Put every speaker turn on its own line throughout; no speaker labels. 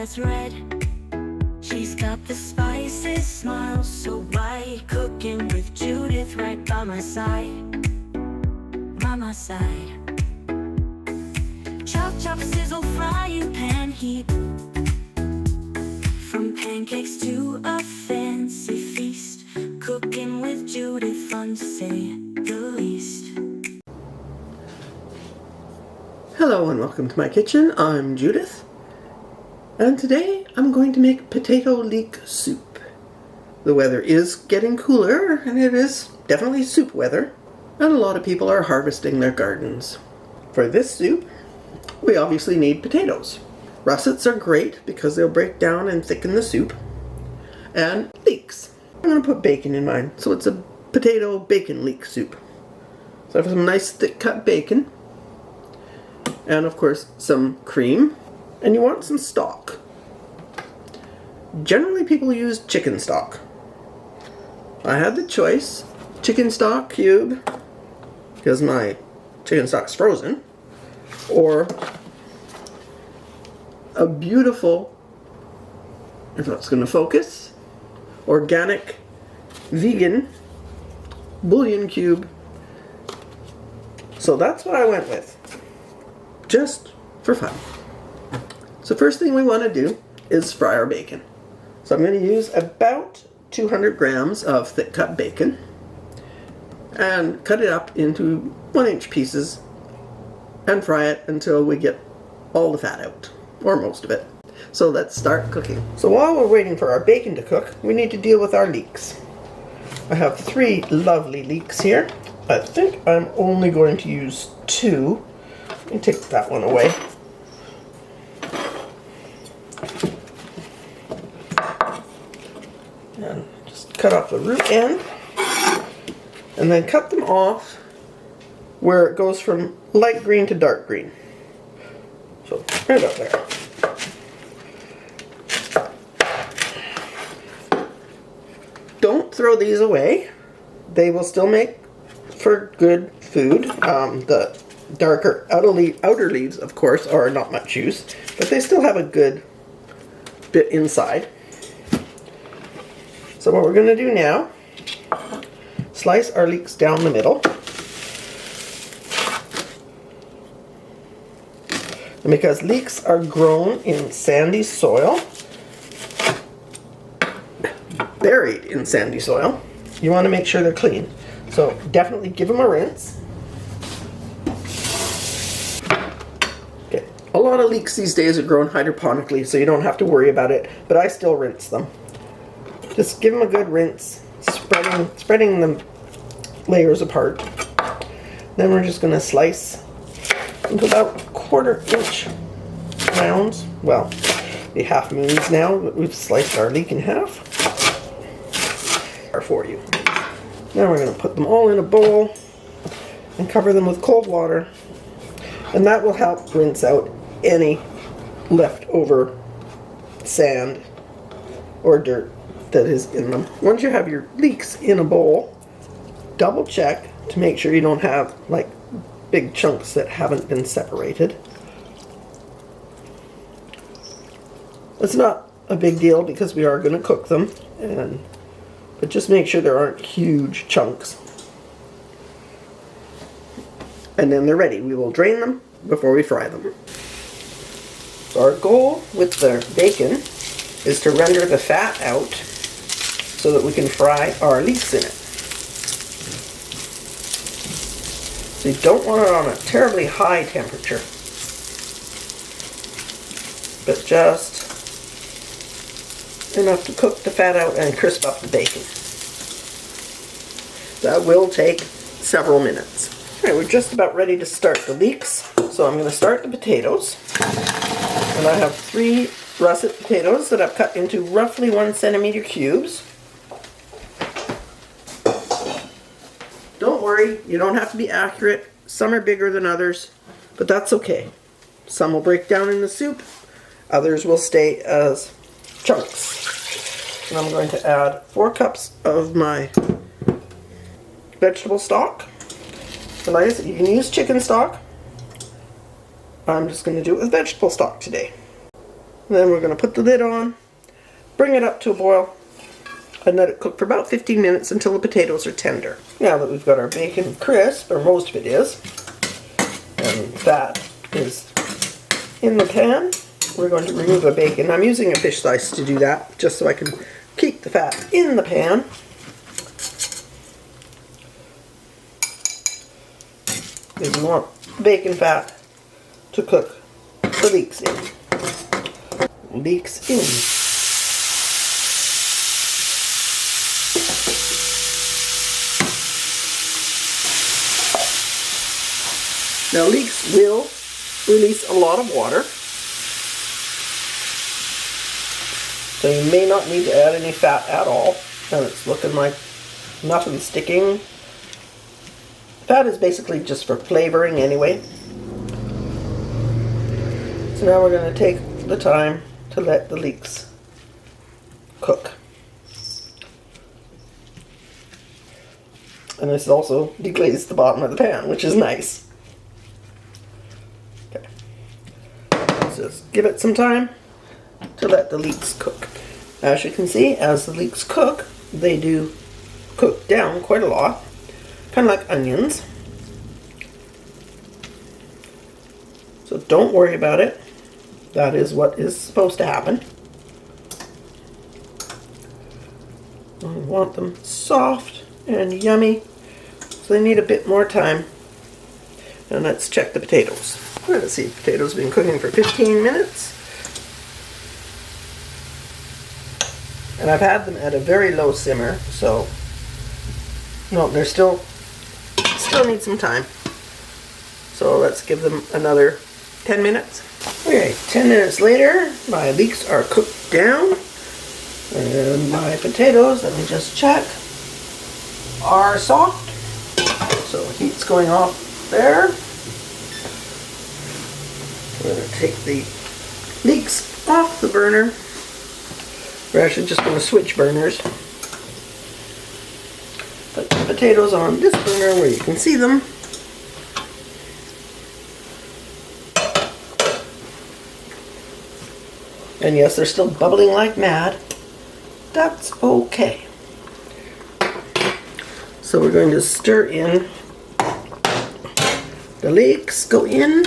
that's red. She's got the spices, smile so bright. Cooking with Judith right by my side. By my side. Chop, chop, sizzle, frying pan heat. From pancakes to a fancy feast. Cooking with Judith, fun to say the least.
Hello and welcome to my kitchen. I'm Judith, and today I'm going to make potato leek soup. The weather is getting cooler, and it is definitely soup weather, and a lot of people are harvesting their gardens. For this soup, we obviously need potatoes. Russets are great because they'll break down and thicken the soup, and leeks. I'm going to put bacon in mine, so it's a potato bacon leek soup. So I have some nice thick cut bacon, and of course some cream, and you want some stock. Generally people use chicken stock. I had the choice, chicken stock cube, because my chicken stock's frozen, or a beautiful, if that's going to focus, organic, vegan bouillon cube. So that's what I went with, just for fun. So first thing we want to do is fry our bacon. So I'm going to use about 200 grams of thick cut bacon and cut it up into 1-inch pieces and fry it until we get all the fat out, or most of it. So let's start cooking. So while we're waiting for our bacon to cook, we need to deal with our leeks. I have 3 lovely leeks here. I think I'm only going to use 2. Let me take that one away. And just cut off the root end. And then cut them off where it goes from light green to dark green. So right up there. Don't throw these away. They will still make for good food. The darker outer leaves, of course, are not much use, but they still have a good bit inside. So what we're going to do now, slice our leeks down the middle. And because leeks are grown in sandy soil, buried in sandy soil, you want to make sure they're clean. So definitely give them a rinse. Okay. A lot of leeks these days are grown hydroponically, so you don't have to worry about it, but I still rinse them. Just give them a good rinse, spreading the layers apart. Then we're just going to slice into about 1/4-inch rounds. Well, the half moons now, but we've sliced our leek in half. For you. Now we're going to put them all in a bowl and cover them with cold water, and that will help rinse out any leftover sand or dirt that is in them. Once you have your leeks in a bowl, double check to make sure you don't have like big chunks that haven't been separated. It's not a big deal because we are going to cook them, but just make sure there aren't huge chunks. And then they're ready. We will drain them before we fry them. So our goal with the bacon is to render the fat out so that we can fry our leeks in it. So you don't want it on a terribly high temperature, but just enough to cook the fat out and crisp up the bacon. That will take several minutes. Alright, we're just about ready to start the leeks. So I'm going to start the potatoes. And I have 3 russet potatoes that I've cut into roughly 1 centimeter cubes. Don't worry, you don't have to be accurate. Some are bigger than others, but that's okay. Some will break down in the soup, others will stay as chunks. And I'm going to add 4 cups of my vegetable stock. And like I said, you can use chicken stock. I'm just going to do it with vegetable stock today. Then we're going to put the lid on, bring it up to a boil, and let it cook for about 15 minutes until the potatoes are tender. Now that we've got our bacon crisp, or most of it is, and fat is in the pan, we're going to remove the bacon. I'm using a fish slice to do that, just so I can keep the fat in the pan. There's more bacon fat to cook the leeks in. Leeks in. Now leeks will release a lot of water, so you may not need to add any fat at all. And it's looking like nothing sticking. Fat is basically just for flavoring anyway. So now we're going to take the time to let the leeks cook. And this also deglazed the bottom of the pan, which is nice. Okay. Let's just give it some time to let the leeks cook. As you can see, as the leeks cook, they do cook down quite a lot. Kind of like onions. So don't worry about it. That is what is supposed to happen. We want them soft and yummy, so they need a bit more time. And let's check the potatoes. Let's see, potatoes have been cooking for 15 minutes. And I've had them at a very low simmer, so no, they're still need some time. So let's give them another 10 minutes. Okay, 10 minutes later, my leeks are cooked down. And my potatoes, let me just check, are soft. So heat's going off there. We're going to take the leeks off the burner. We're actually just going to switch burners. Put the potatoes on this burner where you can see them. And yes, they're still bubbling like mad. That's okay. So we're going to stir in the leeks, go in.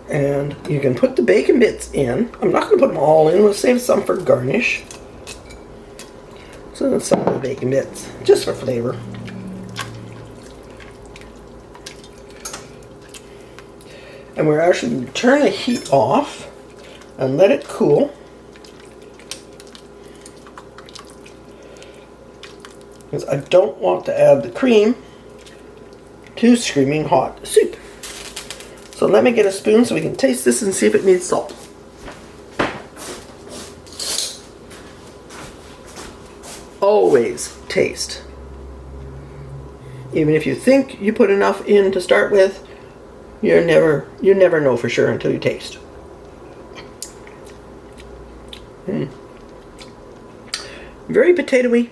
And you can put the bacon bits in. I'm not going to put them all in. We'll save some for garnish. So that's some of the bacon bits, just for flavor. And we're actually going to turn the heat off and let it cool. Because I don't want to add the cream to screaming hot soup. So let me get a spoon so we can taste this and see if it needs salt. Always taste. Even if you think you put enough in to start with, you never know for sure until you taste. Very potatoey.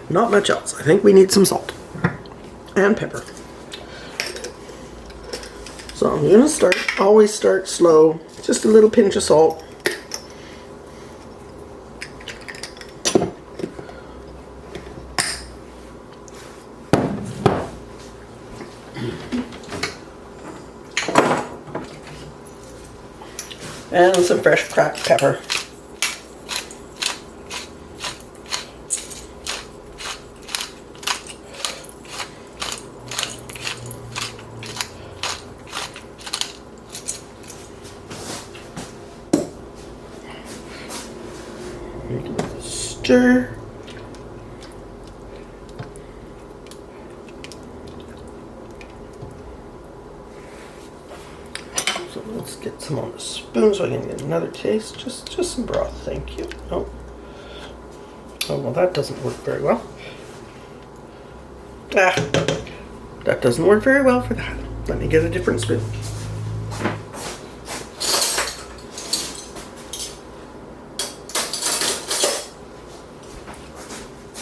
Not much else. I think we need some salt and pepper. So I'm going to always start slow, just a little pinch of salt. And some fresh cracked pepper. Stir. So let's get some on the spoon so I can get another taste. Just some broth, thank you. Oh. Oh, well, that doesn't work very well. Ah, that doesn't work very well for that. Let me get a different spoon.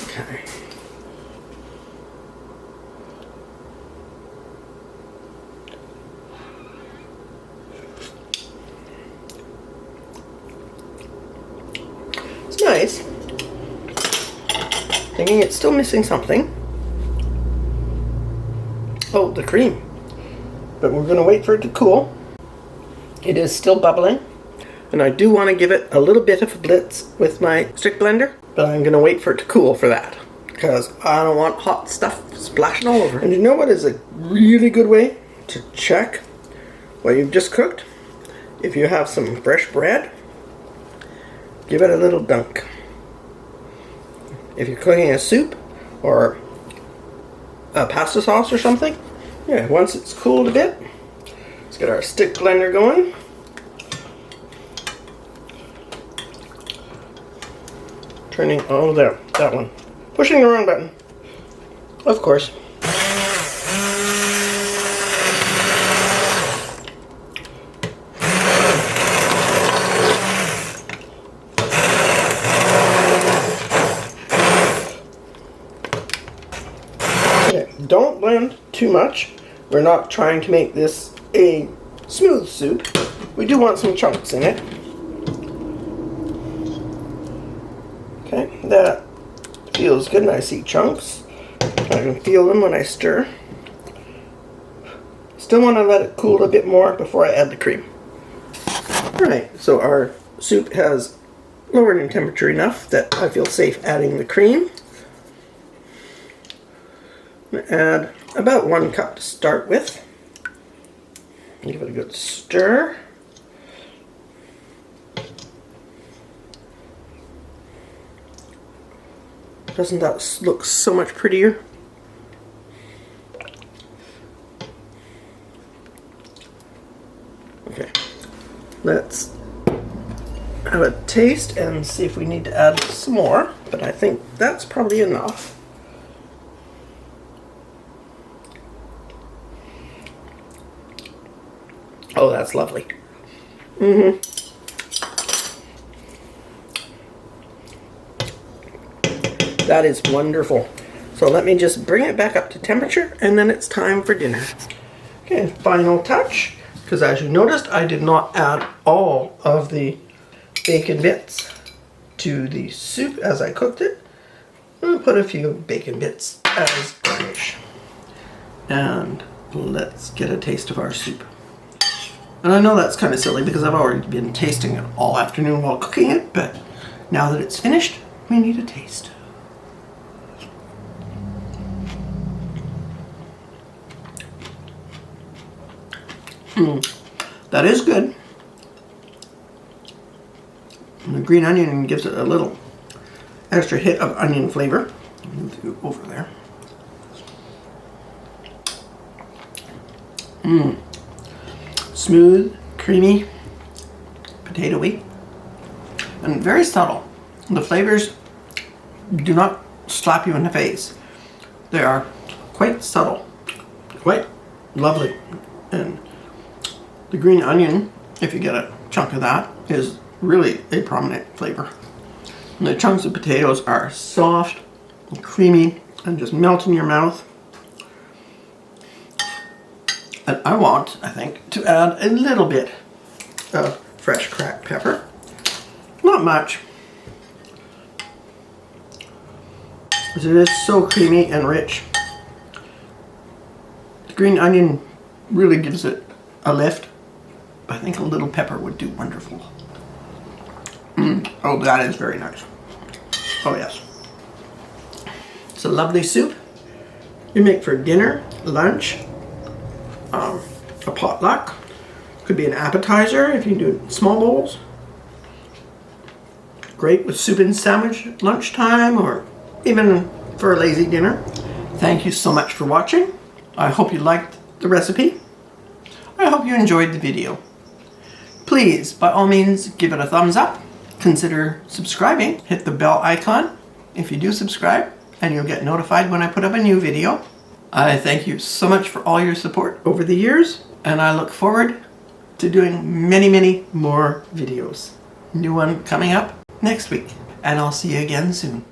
Okay. It's nice. Thinking it's still missing something. Oh, the cream. But we're going to wait for it to cool. It is still bubbling. And I do want to give it a little bit of a blitz with my stick blender. But I'm going to wait for it to cool for that. Because I don't want hot stuff splashing all over. And you know what is a really good way to check what you've just cooked? If you have some fresh bread, give it a little dunk. If you're cooking a soup or a pasta sauce or something, yeah, once it's cooled a bit, let's get our stick blender going. Turning, oh there, that one. Pushing the wrong button. Of course. Don't blend too much. We're not trying to make this a smooth soup. We do want some chunks in it. Okay, that feels good and I see chunks. I can feel them when I stir. Still want to let it cool a bit more before I add the cream. Alright, so our soup has lowered in temperature enough that I feel safe adding the cream. Add about 1 cup to start with. Give it a good stir. Doesn't that look so much prettier? Okay, let's have a taste and see if we need to add some more, but I think that's probably enough. Oh, that's lovely. That is wonderful. So let me just bring it back up to temperature and then it's time for dinner. Okay, final touch, because as you noticed, I did not add all of the bacon bits to the soup as I cooked it. I'll put a few bacon bits as garnish. And let's get a taste of our soup. And I know that's kind of silly because I've already been tasting it all afternoon while cooking it, but now that it's finished, we need a taste. That is good. And the green onion gives it a little extra hit of onion flavor. Move you over there. Smooth, creamy, potatoey, and very subtle. The flavors do not slap you in the face. They are quite subtle, quite lovely. And the green onion, if you get a chunk of that, is really a prominent flavor. And the chunks of potatoes are soft and creamy and just melt in your mouth. And I think, to add a little bit of fresh cracked pepper. Not much, because it is so creamy and rich. The green onion really gives it a lift. I think a little pepper would do wonderful. Oh, that is very nice. Oh yes. It's a lovely soup. You make for dinner, lunch, a potluck. Could be an appetizer if you do small bowls. Great with soup and sandwich at lunchtime or even for a lazy dinner. Thank you so much for watching. I hope you liked the recipe. I hope you enjoyed the video. Please, by all means, give it a thumbs up. Consider subscribing. Hit the bell icon if you do subscribe, and you'll get notified when I put up a new video. I thank you so much for all your support over the years, and I look forward to doing many, many more videos. New one coming up next week, and I'll see you again soon.